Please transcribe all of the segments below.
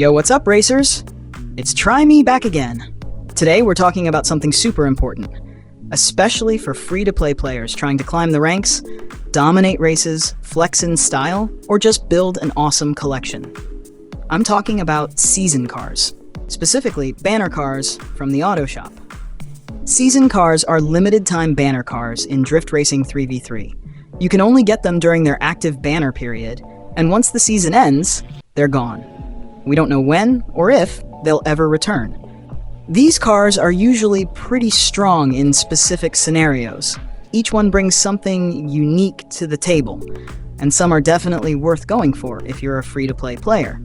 Yo, what's up, racers? It's trymeee back again. Today, we're talking about something super important, especially for free-to-play players trying to climb the ranks, dominate races, flex in style, or just build an awesome collection. I'm talking about season cars, specifically banner cars from the auto shop. Season cars are limited-time banner cars in Drift Racing 3v3. You can only get them during their active banner period, and once the season ends, they're gone. We don't know when or if they'll ever return. These cars are usually pretty strong in specific scenarios. Each one brings something unique to the table, and some are definitely worth going for if you're a free-to-play player.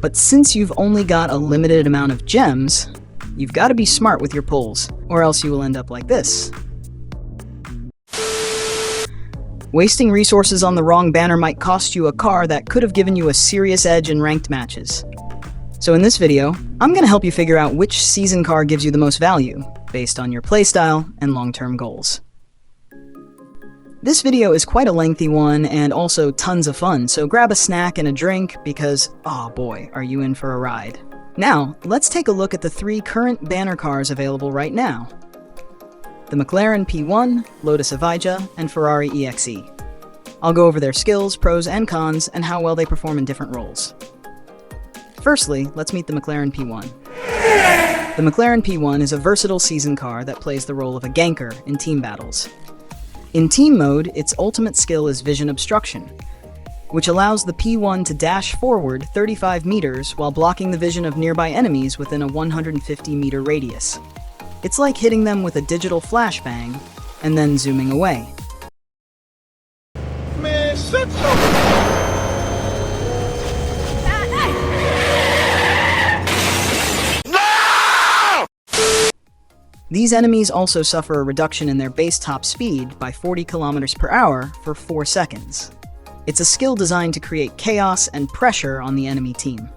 But since you've only got a limited amount of gems, you've got to be smart with your pulls, or else you will end up like this. Wasting resources on the wrong banner might cost you a car that could have given you a serious edge in ranked matches. So in this video, I'm going to help you figure out which season car gives you the most value, based on your playstyle and long-term goals. This video is quite a lengthy one and also tons of fun, so grab a snack and a drink because, oh boy, are you in for a ride. Now, let's take a look at the 3 current banner cars available right now: the McLaren P1, Lotus Evija, and Ferrari EXE. I'll go over their skills, pros and cons, and how well they perform in different roles. Firstly, let's meet the McLaren P1. The McLaren P1 is a versatile season car that plays the role of a ganker in team battles. In team mode, its ultimate skill is vision obstruction, which allows the P1 to dash forward 35 meters while blocking the vision of nearby enemies within a 150-meter radius. It's like hitting them with a digital flashbang and then zooming away. Man, shut up! No! These enemies also suffer a reduction in their base top speed by 40 kilometers per hour for 4 seconds. It's a skill designed to create chaos and pressure on the enemy team.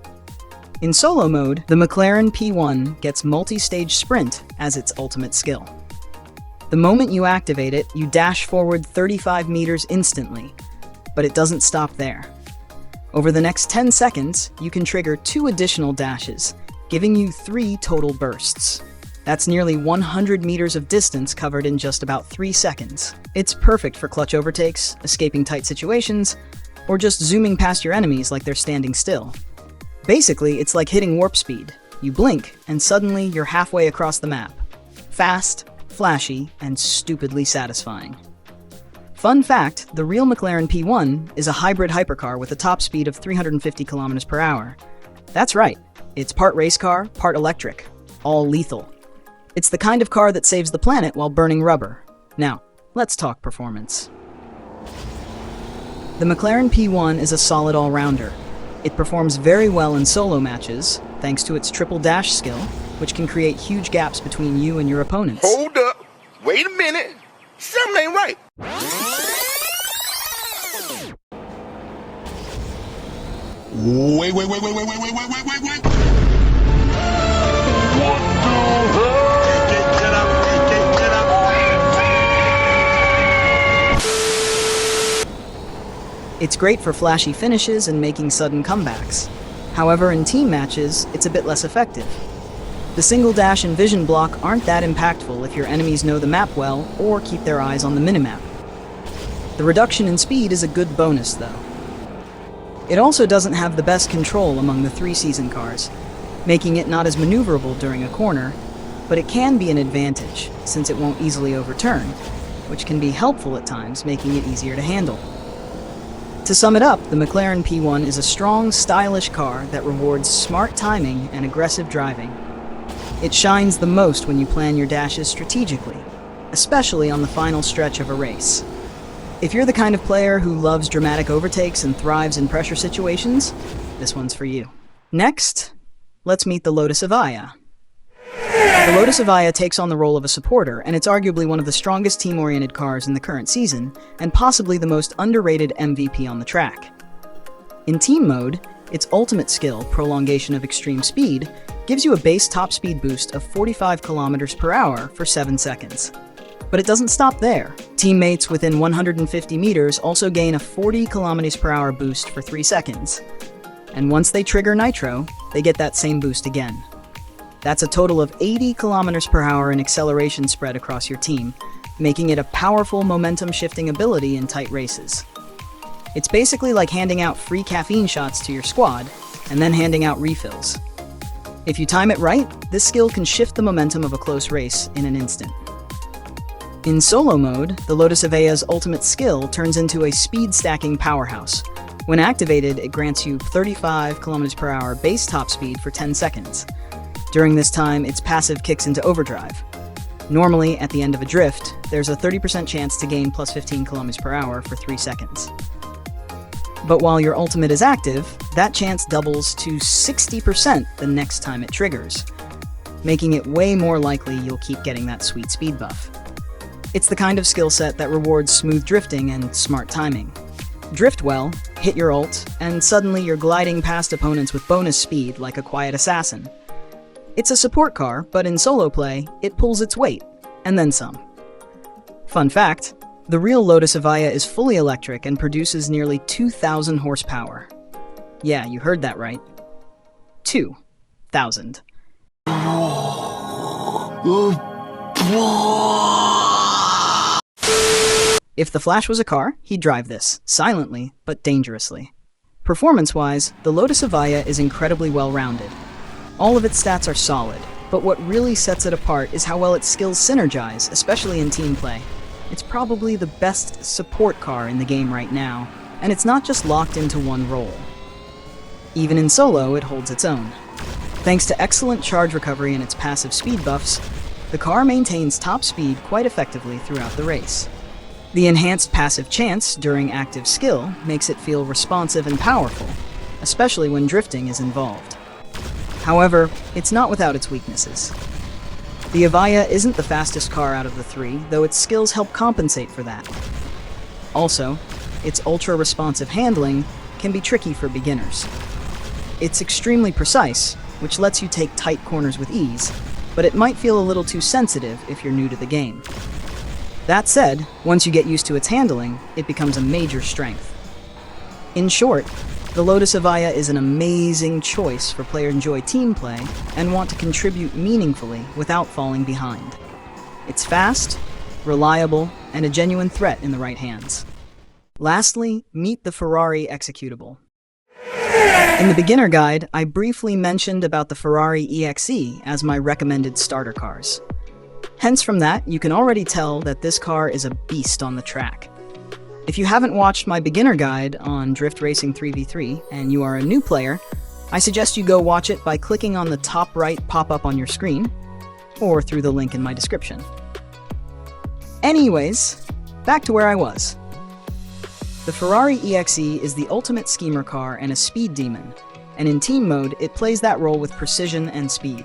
In solo mode, the McLaren P1 gets multi-stage sprint as its ultimate skill. The moment you activate it, you dash forward 35 meters instantly, but it doesn't stop there. Over the next 10 seconds, you can trigger 2 additional dashes, giving you 3 total bursts. That's nearly 100 meters of distance covered in just about 3 seconds. It's perfect for clutch overtakes, escaping tight situations, or just zooming past your enemies like they're standing still. Basically, it's like hitting warp speed. You blink, and suddenly you're halfway across the map. Fast, flashy, and stupidly satisfying. Fun fact, the real McLaren P1 is a hybrid hypercar with a top speed of 350 kilometers per hour. That's right, it's part race car, part electric, all lethal. It's the kind of car that saves the planet while burning rubber. Now, let's talk performance. The McLaren P1 is a solid all-rounder. It performs very well in solo matches, thanks to its triple dash skill, which can create huge gaps between you and your opponents. Hold up! Wait a minute! Something ain't right! Wait! What the hell? It's great for flashy finishes and making sudden comebacks. However, in team matches, it's a bit less effective. The single dash and vision block aren't that impactful if your enemies know the map well or keep their eyes on the minimap. The reduction in speed is a good bonus, though. It also doesn't have the best control among the 3 season cars, making it not as maneuverable during a corner, but it can be an advantage, since it won't easily overturn, which can be helpful at times, making it easier to handle. To sum it up, the McLaren P1 is a strong, stylish car that rewards smart timing and aggressive driving. It shines the most when you plan your dashes strategically, especially on the final stretch of a race. If you're the kind of player who loves dramatic overtakes and thrives in pressure situations, this one's for you. Next, let's meet the Lotus Evija. The Lotus Evija takes on the role of a supporter, and it's arguably one of the strongest team-oriented cars in the current season, and possibly the most underrated MVP on the track. In team mode, its ultimate skill, Prolongation of Extreme Speed, gives you a base top speed boost of 45 kilometers per hour for 7 seconds. But it doesn't stop there. Teammates within 150 meters also gain a 40 kilometers per hour boost for 3 seconds. And once they trigger nitro, they get that same boost again. That's a total of 80 kilometers per hour in acceleration spread across your team, making it a powerful momentum-shifting ability in tight races. It's basically like handing out free caffeine shots to your squad, and then handing out refills. If you time it right, this skill can shift the momentum of a close race in an instant. In solo mode, the Lotus Evija's ultimate skill turns into a speed-stacking powerhouse. When activated, it grants you 35 kilometers per hour base top speed for 10 seconds. During this time, its passive kicks into overdrive. Normally, at the end of a drift, there's a 30% chance to gain plus 15 kilometers per hour for 3 seconds. But while your ultimate is active, that chance doubles to 60% the next time it triggers, making it way more likely you'll keep getting that sweet speed buff. It's the kind of skill set that rewards smooth drifting and smart timing. Drift well, hit your ult, and suddenly you're gliding past opponents with bonus speed like a quiet assassin. It's a support car, but in solo play, it pulls its weight, and then some. Fun fact, the real Lotus Evija is fully electric and produces nearly 2,000 horsepower. Yeah, you heard that right. 2,000. If the Flash was a car, he'd drive this, silently but dangerously. Performance-wise, the Lotus Evija is incredibly well-rounded. All of its stats are solid, but what really sets it apart is how well its skills synergize, especially in team play. It's probably the best support car in the game right now, and it's not just locked into one role. Even in solo, it holds its own. Thanks to excellent charge recovery and its passive speed buffs, the car maintains top speed quite effectively throughout the race. The enhanced passive chance during active skill makes it feel responsive and powerful, especially when drifting is involved. However, it's not without its weaknesses. The Evija isn't the fastest car out of the three, though its skills help compensate for that. Also, its ultra-responsive handling can be tricky for beginners. It's extremely precise, which lets you take tight corners with ease, but it might feel a little too sensitive if you're new to the game. That said, once you get used to its handling, it becomes a major strength. In short, the Lotus Evija is an amazing choice for players who enjoy team play and want to contribute meaningfully without falling behind. It's fast, reliable, and a genuine threat in the right hands. Lastly, meet the Ferrari executable. In the beginner guide, I briefly mentioned about the Ferrari EXE as my recommended starter cars. Hence from that, you can already tell that this car is a beast on the track. If you haven't watched my beginner guide on Drift Racing 3v3 and you are a new player, I suggest you go watch it by clicking on the top right pop-up on your screen, or through the link in my description. Anyways, back to where I was. The Ferrari EXE is the ultimate schemer car and a speed demon, and in team mode, it plays that role with precision and speed.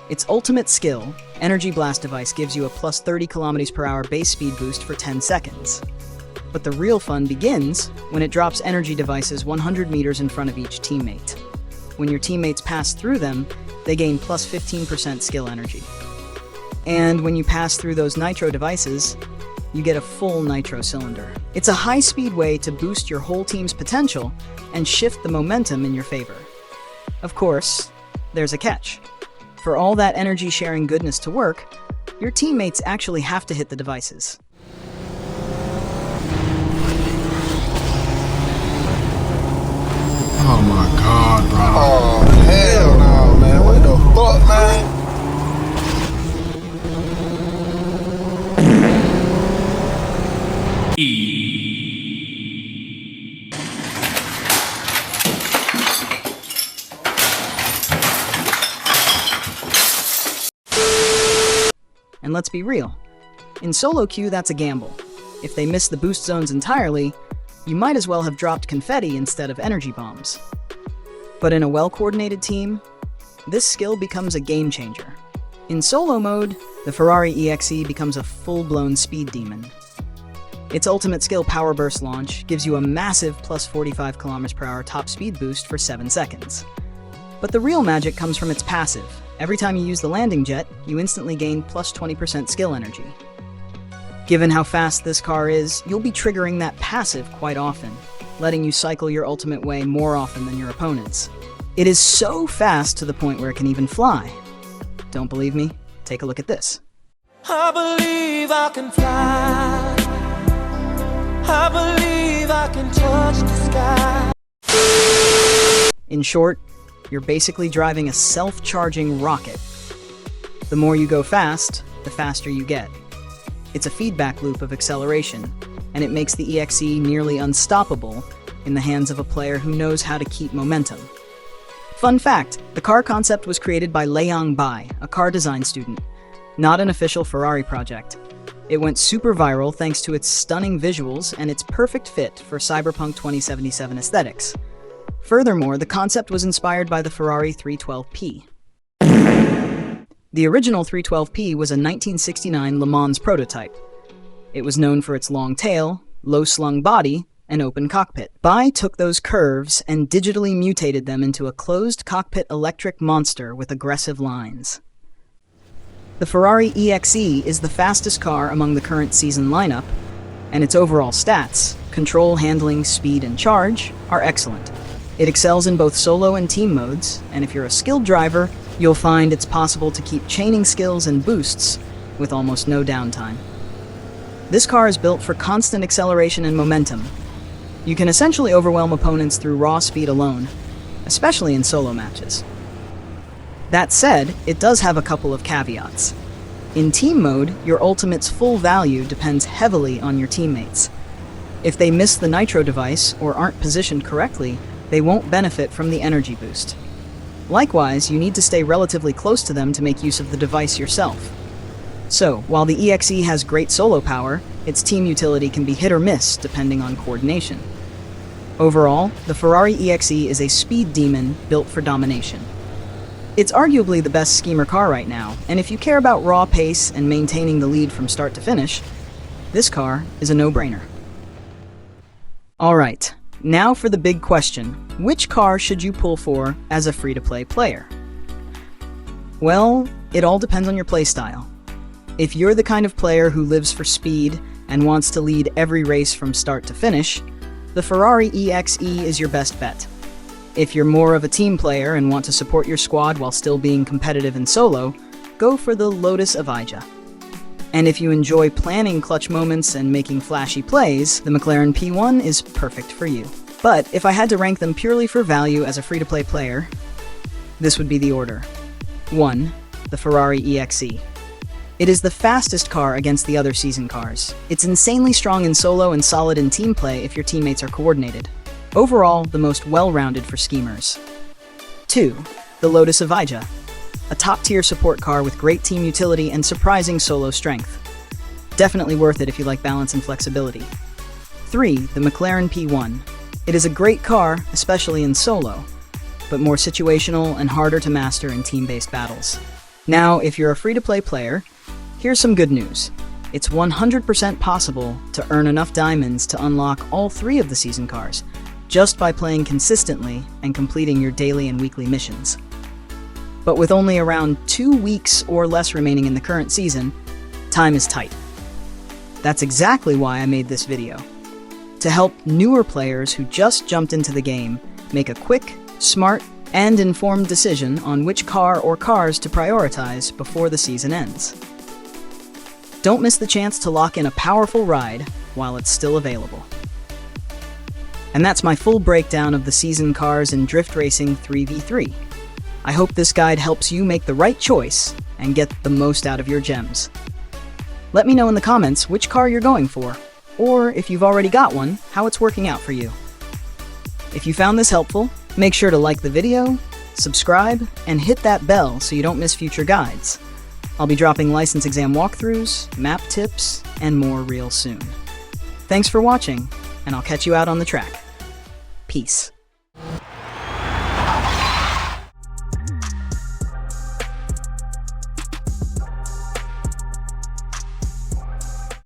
Its ultimate skill, Energy Blast Device, gives you a plus 30 kilometers per hour base speed boost for 10 seconds. But the real fun begins when it drops energy devices 100 meters in front of each teammate. When your teammates pass through them, they gain plus 15% skill energy. And when you pass through those nitro devices, you get a full nitro cylinder. It's a high-speed way to boost your whole team's potential and shift the momentum in your favor. Of course, there's a catch. For all that energy-sharing goodness to work, your teammates actually have to hit the devices. Oh my god, bro. Oh, hell no, man. What the fuck, man? And let's be real. In solo queue, that's a gamble. If they miss the boost zones entirely, you might as well have dropped confetti instead of energy bombs. But in a well-coordinated team, this skill becomes a game changer. In solo mode, the Ferrari EXE becomes a full-blown speed demon. Its ultimate skill, Power Burst Launch, gives you a massive plus 45 kilometers per hour top speed boost for 7 seconds. But the real magic comes from its passive. Every time you use the landing jet, you instantly gain plus 20% skill energy. Given how fast this car is, you'll be triggering that passive quite often. letting you cycle your ultimate way more often than your opponents. It is so fast to the point where it can even fly. Don't believe me? Take a look at this. I believe I can fly. I believe I can touch the sky. In short, you're basically driving a self-charging rocket. The more you go fast, the faster you get. It's a feedback loop of acceleration, and it makes the EXE nearly unstoppable in the hands of a player who knows how to keep momentum. Fun fact, the car concept was created by Leiyang Bai, a car design student, not an official Ferrari project. It went super viral thanks to its stunning visuals and its perfect fit for Cyberpunk 2077 aesthetics. Furthermore, the concept was inspired by the Ferrari 312P. The original 312P was a 1969 Le Mans prototype. It was known for its long tail, low-slung body, and open cockpit. Bai took those curves and digitally mutated them into a closed cockpit electric monster with aggressive lines. The Ferrari EXE is the fastest car among the current season lineup, and its overall stats, control, handling, speed, and charge, are excellent. It excels in both solo and team modes, and if you're a skilled driver, you'll find it's possible to keep chaining skills and boosts with almost no downtime. This car is built for constant acceleration and momentum. You can essentially overwhelm opponents through raw speed alone, especially in solo matches. That said, it does have a couple of caveats. In team mode, your ultimate's full value depends heavily on your teammates. If they miss the nitro device or aren't positioned correctly, they won't benefit from the energy boost. Likewise, you need to stay relatively close to them to make use of the device yourself. So, while the EXE has great solo power, its team utility can be hit or miss depending on coordination. Overall, the Ferrari EXE is a speed demon built for domination. It's arguably the best schemer car right now, and if you care about raw pace and maintaining the lead from start to finish, this car is a no-brainer. Alright, now for the big question. Which car should you pull for as a free-to-play player? Well, it all depends on your playstyle. If you're the kind of player who lives for speed and wants to lead every race from start to finish, the Ferrari EXE is your best bet. If you're more of a team player and want to support your squad while still being competitive in solo, go for the Lotus Evija. And if you enjoy planning clutch moments and making flashy plays, the McLaren P1 is perfect for you. But if I had to rank them purely for value as a free-to-play player, this would be the order. 1. The Ferrari EXE. It is the fastest car against the other season cars. It's insanely strong in solo and solid in team play if your teammates are coordinated. Overall, the most well-rounded for schemers. 2. The Lotus Evija. A top-tier support car with great team utility and surprising solo strength. Definitely worth it if you like balance and flexibility. 3. The McLaren P1. It is a great car, especially in solo, but more situational and harder to master in team-based battles. Now, if you're a free-to-play player, here's some good news. It's 100% possible to earn enough diamonds to unlock all 3 of the season cars, just by playing consistently and completing your daily and weekly missions. But with only around 2 weeks or less remaining in the current season, time is tight. That's exactly why I made this video. To help newer players who just jumped into the game make a quick, smart, and informed decision on which car or cars to prioritize before the season ends. Don't miss the chance to lock in a powerful ride while it's still available. And that's my full breakdown of the season cars in Drift Racing 3v3. I hope this guide helps you make the right choice and get the most out of your gems. Let me know in the comments which car you're going for, or if you've already got one, how it's working out for you. If you found this helpful, make sure to like the video, subscribe, and hit that bell so you don't miss future guides. I'll be dropping license exam walkthroughs, map tips, and more real soon. Thanks for watching, and I'll catch you out on the track. Peace.